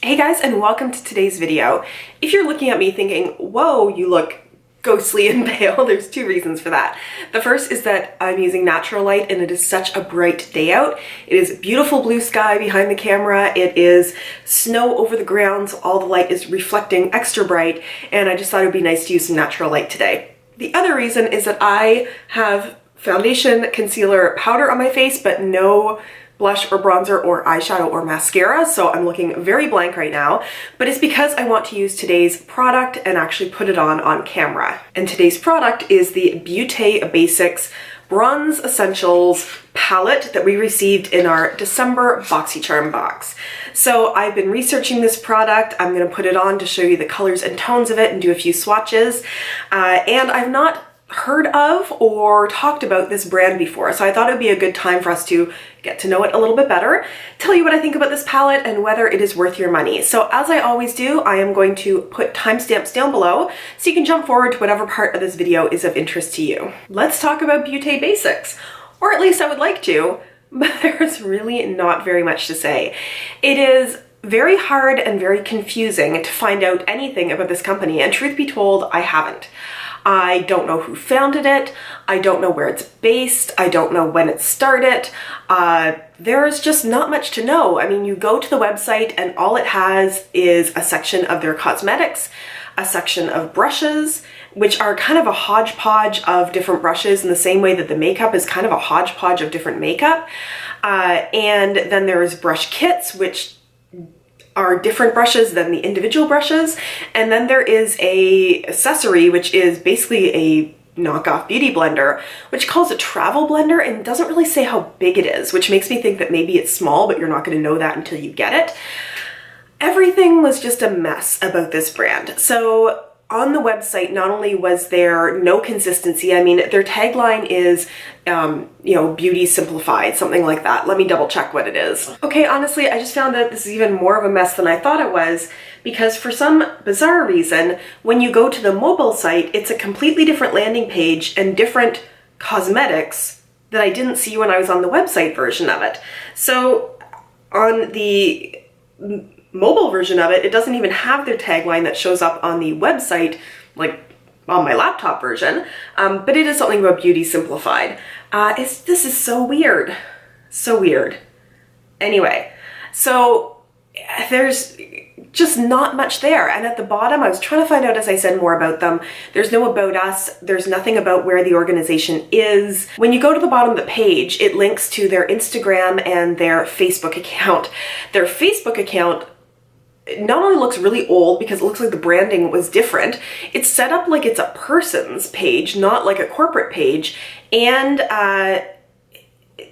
Hey guys, and welcome to today's video. If you're looking at me thinking, whoa, you look ghostly and pale, there's two reasons for that. The first is that I'm using natural light and it is such a bright day out. It is beautiful blue sky behind the camera. It is snow over the ground, so all the light is reflecting extra bright, and I just thought it would be nice to use some natural light today. The other reason is that I have foundation, concealer, powder on my face, but no blush or bronzer or eyeshadow or mascara, so I'm looking very blank right now, but it's because I want to use today's product and actually put it on camera. And today's product is the Beauté Basics Bronze Essentials palette that we received in our December BoxyCharm box. So I've been researching this product. I'm going to put it on to show you the colors and tones of it and do a few swatches, and I've not heard of or talked about this brand before, so I thought it would be a good time for us to get to know it a little bit better, tell you what I think about this palette and whether it is worth your money. So as I always do, I am going to put timestamps down below so you can jump forward to whatever part of this video is of interest to you. Let's talk about Beauté Basics, or at least I would like to, but there's really not very much to say. It is very hard and very confusing to find out anything about this company, and truth be told, I haven't. I don't know who founded it. I don't know where it's based. I don't know when it started. There's just not much to know. I mean, you go to the website and all it has is a section of their cosmetics, a section of brushes, which are kind of a hodgepodge of different brushes in the same way that the makeup is kind of a hodgepodge of different makeup. And then there's brush kits, which are different brushes than the individual brushes. And then there is a accessory, which is basically a knockoff beauty blender, which calls a travel blender and doesn't really say how big it is, which makes me think that maybe it's small, but you're not going to know that until you get it. Everything was just a mess about this brand. So on the website, not only was there no consistency, I mean, their tagline is, beauty simplified, something like that. Let me double check what it is. Okay, honestly, I just found that this is even more of a mess than I thought it was, because for some bizarre reason, when you go to the mobile site, it's a completely different landing page and different cosmetics that I didn't see when I was on the website version of it. So on the mobile version of it, it doesn't even have their tagline that shows up on the website, like on my laptop version, but it is something about beauty simplified. This is so weird. So weird. Anyway, so there's just not much there. And at the bottom, I was trying to find out, as I said, more about them. There's no about us. There's nothing about where the organization is. When you go to the bottom of the page, it links to their Instagram and their Facebook account. Their Facebook account not only looks really old because it looks like the branding was different, it's set up like it's a person's page, not like a corporate page, and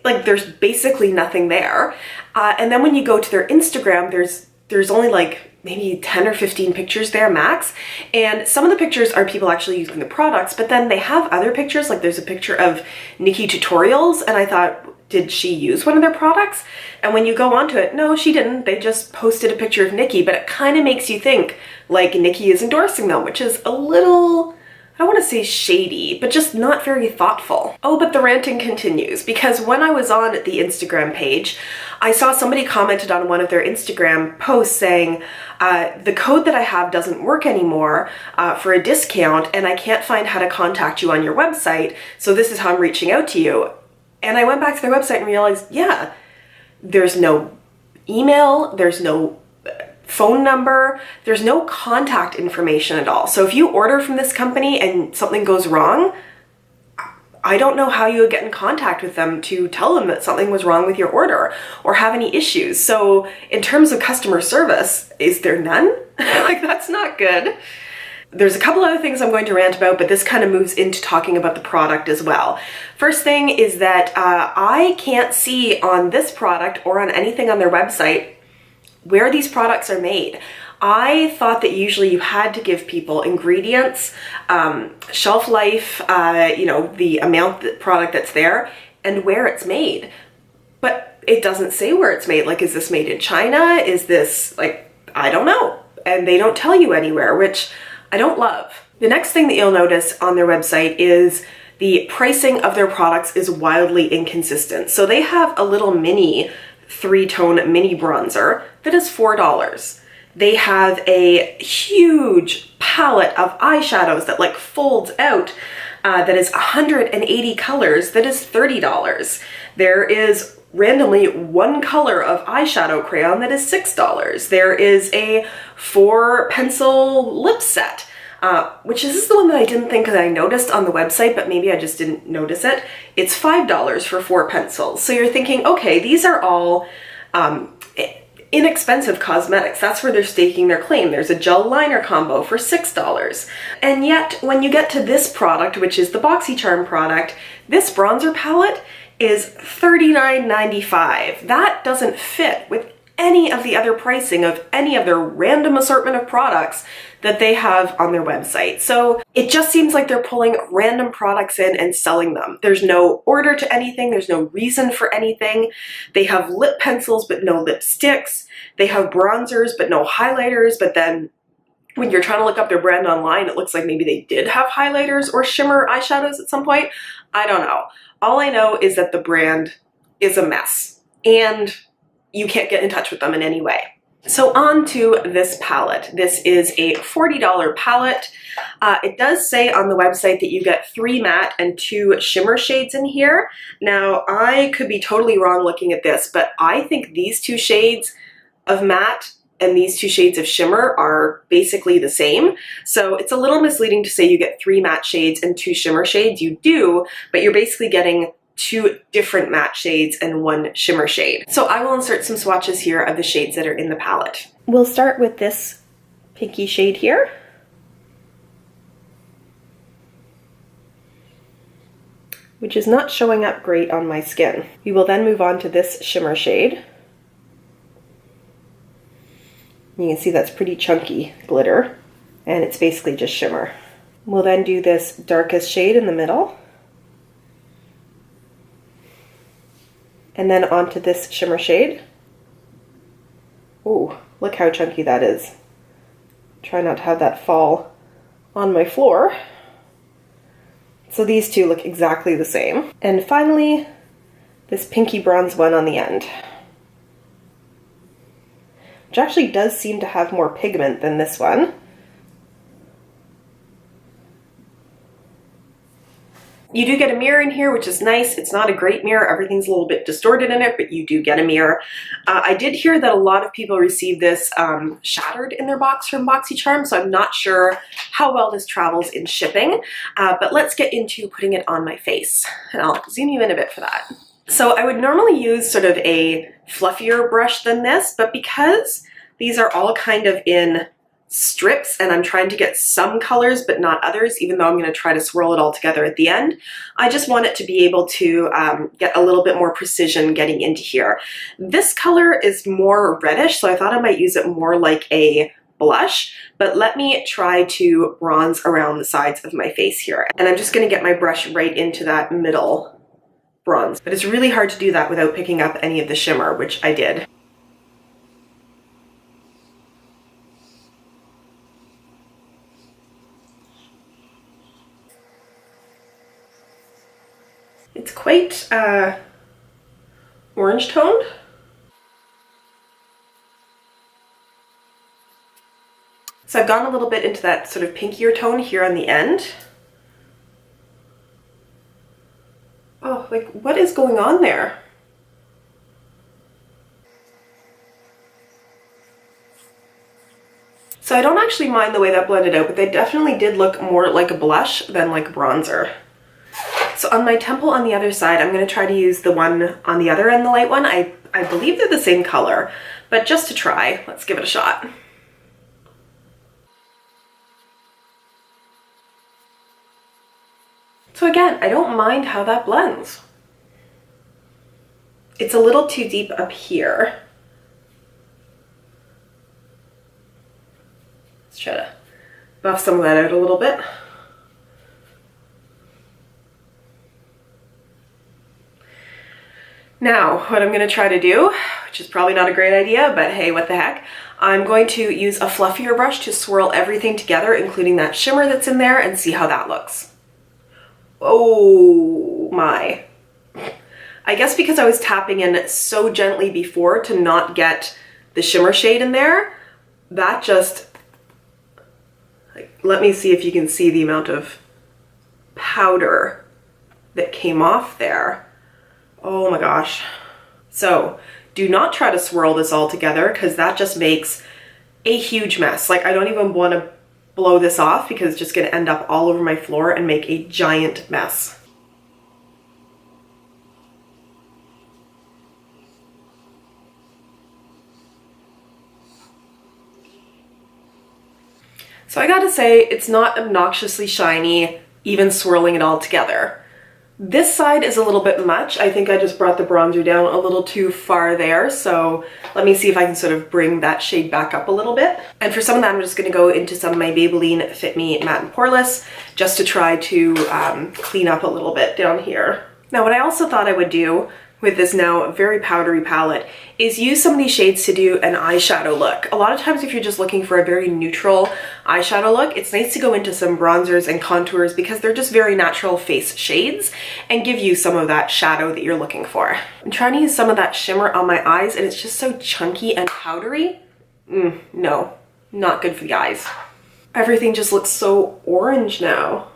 like there's basically nothing there. And then when you go to their Instagram, there's only like maybe 10 or 15 pictures there max, and some of the pictures are people actually using the products, but then they have other pictures, like there's a picture of Nikki Tutorials, and I thought, did she use one of their products? And when you go onto it, no, she didn't. They just posted a picture of Nikki, but it kind of makes you think like Nikki is endorsing them, which is a little, I don't want to say shady, but just not very thoughtful. Oh, but the ranting continues, because when I was on the Instagram page, I saw somebody commented on one of their Instagram posts saying, the code that I have doesn't work anymore for a discount, and I can't find how to contact you on your website, so this is how I'm reaching out to you. And I went back to their website and realized, yeah, there's no email, there's no phone number, there's no contact information at all. So if you order from this company and something goes wrong, I don't know how you would get in contact with them to tell them that something was wrong with your order or have any issues. So in terms of customer service, is there none? Like, that's not good. There's a couple other things I'm going to rant about, but this kind of moves into talking about the product as well. First thing is that I can't see on this product or on anything on their website where these products are made. I thought that usually you had to give people ingredients, shelf life, the amount of product that's there, and where it's made. But it doesn't say where it's made. Like, is this made in China? Is this, like, I don't know. And they don't tell you anywhere, which I don't love. The next thing that you'll notice on their website is the pricing of their products is wildly inconsistent. So they have a little mini 3-tone mini bronzer that is $4. They have a huge palette of eyeshadows that like folds out that is 180 colors, that is $30. There is randomly one color of eyeshadow crayon that is $6. There is a 4 pencil lip set, which is the one that I didn't think that I noticed on the website, but maybe I just didn't notice it. It's $5 for 4 pencils. So you're thinking, okay, these are all inexpensive cosmetics. That's where they're staking their claim. There's a gel liner combo for $6. And yet when you get to this product, which is the BoxyCharm product, this bronzer palette is $39.95. That doesn't fit with any of the other pricing of any of their random assortment of products that they have on their website. So it just seems like they're pulling random products in and selling them. There's no order to anything. There's no reason for anything. They have lip pencils, but no lipsticks. They have bronzers, but no highlighters. But then when you're trying to look up their brand online, it looks like maybe they did have highlighters or shimmer eyeshadows at some point. I don't know. All I know is that the brand is a mess and you can't get in touch with them in any way. So on to this palette. This is a $40 palette. It does say on the website that you get 3 matte and 2 shimmer shades in here. Now, I could be totally wrong looking at this, but I think these 2 shades of matte and these 2 shades of shimmer are basically the same. So it's a little misleading to say you get 3 matte shades and 2 shimmer shades. You do, but you're basically getting 2 different matte shades and 1 shimmer shade. So I will insert some swatches here of the shades that are in the palette. We'll start with this pinky shade here. Which is not showing up great on my skin. We will then move on to this shimmer shade. You can see that's pretty chunky glitter, and it's basically just shimmer. We'll then do this darkest shade in the middle. And then onto this shimmer shade. Ooh, look how chunky that is. Try not to have that fall on my floor. So these 2 look exactly the same. And finally, this pinky bronze one on the end, which actually does seem to have more pigment than this one. You do get a mirror in here, which is nice. It's not a great mirror. Everything's a little bit distorted in it, but you do get a mirror. I did hear that a lot of people receive this shattered in their box from BoxyCharm, so I'm not sure how well this travels in shipping. But let's get into putting it on my face, and I'll zoom you in a bit for that. So I would normally use sort of a fluffier brush than this, but because these are all kind of in strips and I'm trying to get some colors but not others, even though I'm going to try to swirl it all together at the end, I just want it to be able to get a little bit more precision getting into here. This color is more reddish, so I thought I might use it more like a blush, but let me try to bronze around the sides of my face here. And I'm just going to get my brush right into that middle bronze, but it's really hard to do that without picking up any of the shimmer, which I did. It's quite orange toned. So I've gone a little bit into that sort of pinkier tone here on the end. Oh, like what is going on there? So I don't actually mind the way that blended out, but they definitely did look more like a blush than like bronzer. So on my temple on the other side, I'm going to try to use the one on the other end, the light one. I believe they're the same color, but just to try, let's give it a shot. So again, I don't mind how that blends. It's a little too deep up here. Let's try to buff some of that out a little bit. Now, what I'm going to try to do, which is probably not a great idea, but hey, what the heck, I'm going to use a fluffier brush to swirl everything together, including that shimmer that's in there, and see how that looks. Oh my. I guess because I was tapping in so gently before to not get the shimmer shade in there, that just, like, let me see if you can see the amount of powder that came off there. Oh my gosh. So do not try to swirl this all together because that just makes a huge mess. Like, I don't even want to blow this off because it's just going to end up all over my floor and make a giant mess. So I gotta say, it's not obnoxiously shiny, even swirling it all together. This side is a little bit much. I think I just brought the bronzer down a little too far there, so let me see if I can sort of bring that shade back up a little bit. And for some of that, I'm just gonna go into some of my Maybelline Fit Me Matte and Poreless just to try to clean up a little bit down here. Now, what I also thought I would do with this now very powdery palette is use some of these shades to do an eyeshadow look. A lot of times if you're just looking for a very neutral eyeshadow look, it's nice to go into some bronzers and contours because they're just very natural face shades and give you some of that shadow that you're looking for. I'm trying to use some of that shimmer on my eyes and it's just so chunky and powdery. No, not good for the eyes. Everything just looks so orange now.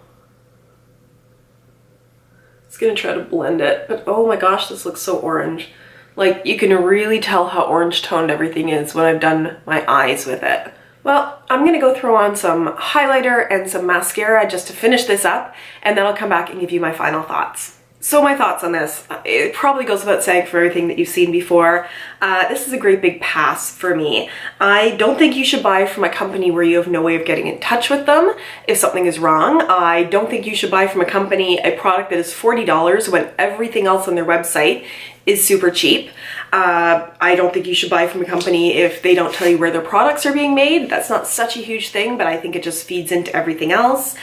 Gonna try to blend it, but oh my gosh, this looks so orange. Like, you can really tell how orange toned everything is when I've done my eyes with it. Well, I'm gonna go throw on some highlighter and some mascara just to finish this up, and then I'll come back and give you my final thoughts. So my thoughts on this, it probably goes without saying for everything that you've seen before. This is a great big pass for me. I don't think you should buy from a company where you have no way of getting in touch with them if something is wrong. I don't think you should buy from a company a product that is $40 when everything else on their website is super cheap. I don't think you should buy from a company if they don't tell you where their products are being made. That's not such a huge thing, but I think it just feeds into everything else.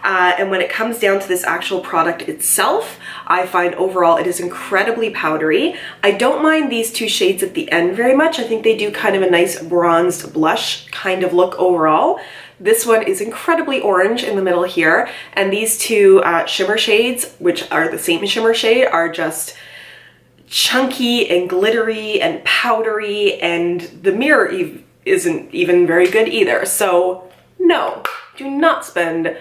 And when it comes down to this actual product itself, I find overall it is incredibly powdery. I don't mind these two shades at the end very much. I think they do kind of a nice bronzed blush kind of look overall. This one is incredibly orange in the middle here, and these two shimmer shades, which are the same shimmer shade, are just chunky and glittery and powdery, and the mirror isn't even very good either. So no, do not spend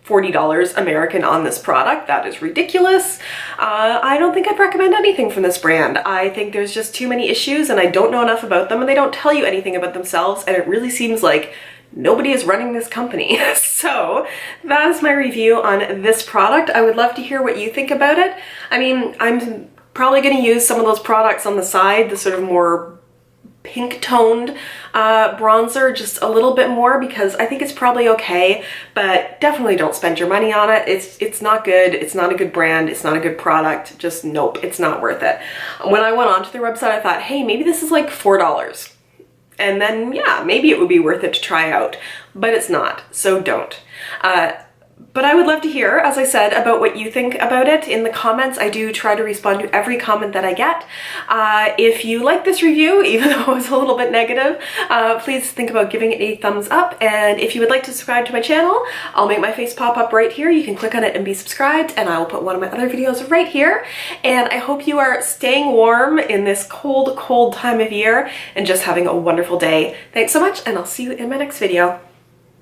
$40 American on this product. That is ridiculous. I don't think I'd recommend anything from this brand. I think there's just too many issues and I don't know enough about them and they don't tell you anything about themselves, and it really seems like nobody is running this company. So that is my review on this product. I would love to hear what you think about it. I mean, I'm probably going to use some of those products on the side, the sort of more pink toned bronzer just a little bit more because I think it's probably okay, but definitely don't spend your money on it. It's not good. It's not a good brand. It's not a good product. Just nope, it's not worth it. When I went onto their website, I thought, hey, maybe this is like $4. And then yeah, maybe it would be worth it to try out, but it's not, so don't. But I would love to hear, as I said, about what you think about it in the comments. I do try to respond to every comment that I get. If you like this review, even though it was a little bit negative, please think about giving it a thumbs up. And if you would like to subscribe to my channel, I'll make my face pop up right here. You can click on it and be subscribed, and I will put one of my other videos right here. And I hope you are staying warm in this cold, cold time of year and just having a wonderful day. Thanks so much, and I'll see you in my next video.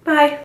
Bye.